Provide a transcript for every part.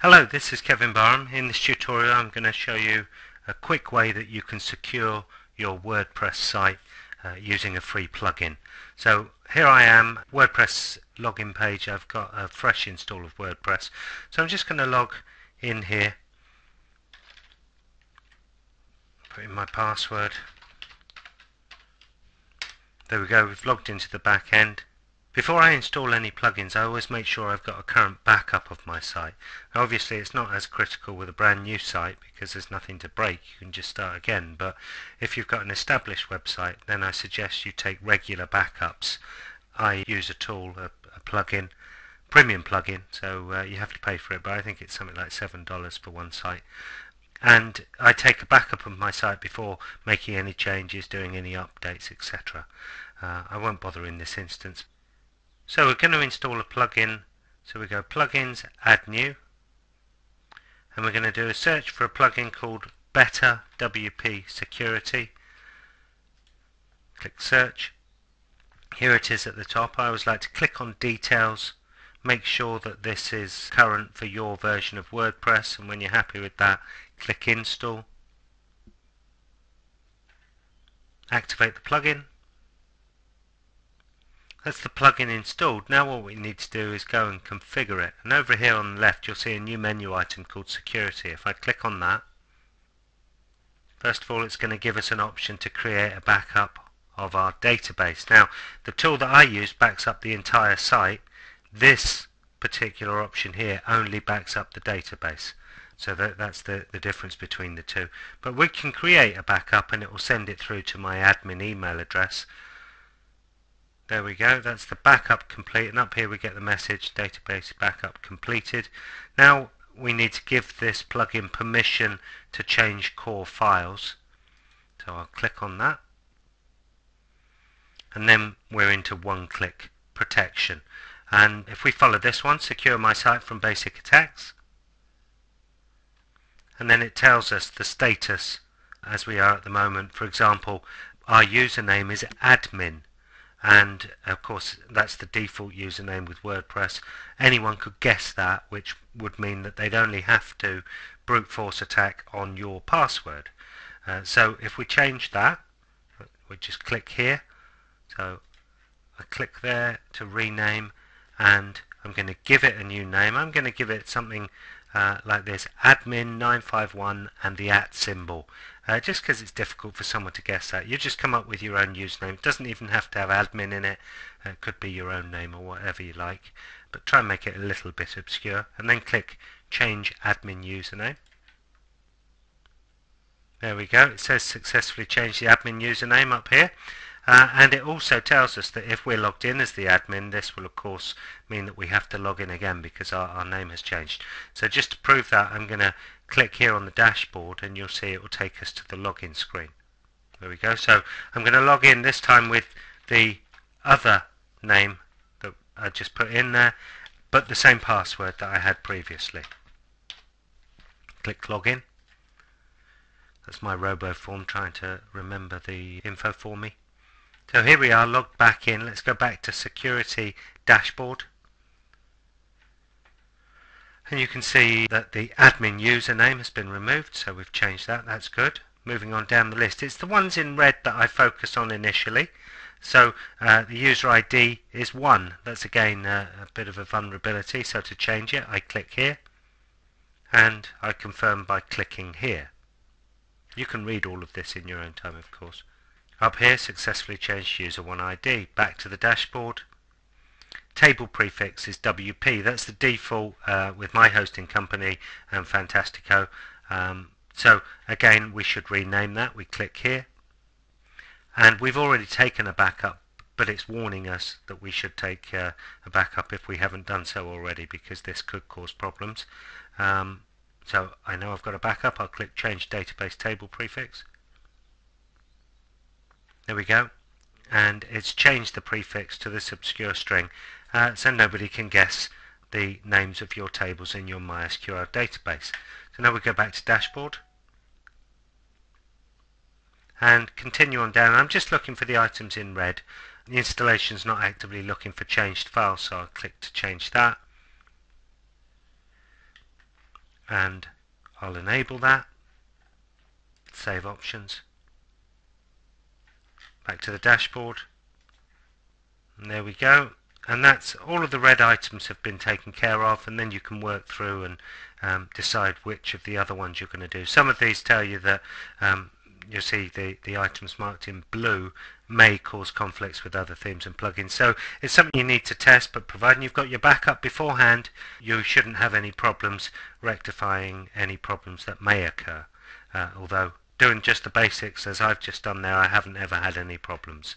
Hello, this is Kevin Barham. In this tutorial I'm going to show you a quick way that you can secure your WordPress site using a free plugin. So here I am, WordPress login page. I've got a fresh install of WordPress. So I'm just going to log in here, put in my password. There we go, we've logged into the back end. Before I install any plugins, I always make sure I've got a current backup of my site. Now, obviously it's not as critical with a brand new site because there's nothing to break, you can just start again. But if you've got an established website, then I suggest you take regular backups. I use a tool, a plugin, premium plugin, so you have to pay for it, but I think it's something like $7 for one site. And I take a backup of my site before making any changes, doing any updates, etc. I won't bother in this instance. So we're going to install a plugin, so we go Plugins, Add New, and we're going to do a search for a plugin called Better Wordpress Security. Click Search. Here it is at the top. I always like to click on Details, make sure that this is current for your version of WordPress, and when you're happy with that, click Install. Activate the plugin. That's the plugin installed. Now what we need to do is go and configure it. And over here on the left you'll see a new menu item called Security. If I click on that, first of all it's going to give us an option to create a backup of our database. Now the tool that I use backs up the entire site. This particular option here only backs up the database. So that's the difference between the two. But we can create a backup and it will send it through to my admin email address. There we go, that's the backup complete, and up here we get the message, database backup completed. Now we need to give this plugin permission to change core files. So I'll click on that. And then we're into one-click protection. And if we follow this one, secure my site from basic attacks. And then it tells us the status as we are at the moment. For example, our username is admin. And of course that's the default username with WordPress. Anyone could guess that, which would mean that they'd only have to brute force attack on your password. So if we change that, we just click here. So I click there to rename, and I'm going to give it a new name. I'm going to give it something like this, admin951 and the @ symbol. Just because it's difficult for someone to guess that. You just come up with your own username. It doesn't even have to have admin in it. It could be your own name or whatever you like. But try and make it a little bit obscure. And then click Change Admin Username. There we go. It says successfully changed the admin username up here. And it also tells us that if we're logged in as the admin, this will of course mean that we have to log in again because our name has changed. So just to prove that, I'm going to click here on the dashboard and you'll see it will take us to the login screen. There we go. So I'm going to log in this time with the other name that I just put in there, but the same password that I had previously. Click Login. That's my RoboForm trying to remember the info for me. So here we are, logged back in. Let's go back to Security Dashboard. And you can see that the admin username has been removed, so we've changed that. That's good. Moving on down the list. It's the ones in red that I focus on initially. So the user ID is 1. That's again a bit of a vulnerability. So to change it, I click here. And I confirm by clicking here. You can read all of this in your own time, of course. Up here, successfully changed user 1 ID. Back to the dashboard. Table prefix is WP. That's the default with my hosting company and Fantastico. So again, we should rename that. We click here. And we've already taken a backup, but it's warning us that we should take a backup if we haven't done so already, because this could cause problems. So I know I've got a backup. I'll click Change Database Table Prefix. There we go, and it's changed the prefix to this obscure string, so nobody can guess the names of your tables in your MySQL database. So now we go back to Dashboard and continue on down. I'm just looking for the items in red. The installation is not actively looking for changed files, so I'll click to change that. and I'll enable that. Save options. Back to the dashboard. And there we go. And that's all of the red items have been taken care of, and then you can work through and decide which of the other ones you're going to do. Some of these tell you that you'll see the items marked in blue may cause conflicts with other themes and plugins. So it's something you need to test, but providing you've got your backup beforehand, you shouldn't have any problems rectifying any problems that may occur. Although doing just the basics as I've just done there, I haven't ever had any problems.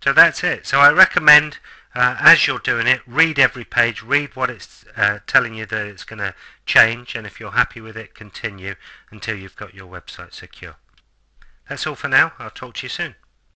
So that's it. So I recommend, as you're doing it, read every page, read what it's telling you that it's going to change, and if you're happy with it, continue until you've got your website secure. That's all for now. I'll talk to you soon.